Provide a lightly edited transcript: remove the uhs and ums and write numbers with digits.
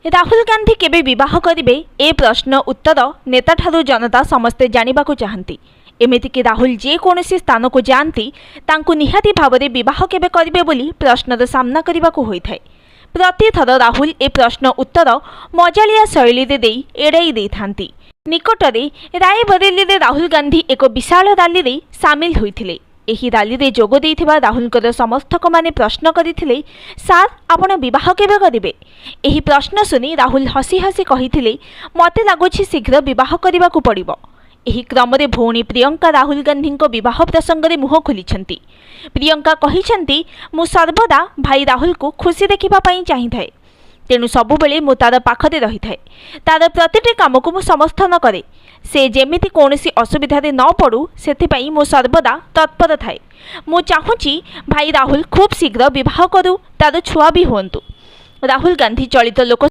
राहुल गांधी केबे विवाह करिवे ए प्रश्न उत्तर नेता ठारू जनता समस्ते जानिबाकु चाहंती। एमिति कि राहुल जे कोनोसी स्थान को जाती तांकु निहाती भावरे विवाह केबे करिवे बोली प्रश्नर सामना करिबाकु होइथाय। प्रतिथर राहुल ए प्रश्न उत्तर मजालिया शैली रे देई एड़ाई देइथांती। निकटरे रायबरेली रे राहुल गांधी एक विशाल रैली रे शामिल होइथिले। एही रैली रे जोग देइथिबा राहुलकर समर्थक माने प्रश्न करिथिले, सार आपण विवाह केबे करिवे? एही प्रश्न सुनी राहुल हसी हसी कहिथिले, मते लागुछि शीघ्र विवाह करिबाकु पड़िबो। एही क्रमरे भौणी प्रियंका राहुल गांधी विवाह प्रसंग में मुह खोलिछंती। प्रियंका कहिछंती, मु सर्वदा भाई राहुल को खुशी देखिबा पई चाहिथाए, तेणु सबुबेले मु तार पाखरे रहिथाए। तार प्रतिटी काम को मु समर्थन करे। से जेमिति कोनोसी असुविधा रे न पड़ू सेथिपई मु सर्वदा तत्पर थाए। मु चाहूची भाई राहुल खूब शीघ्र विवाह करू, तार छुआ भी होंतु। राहुल गांधी चलित लोक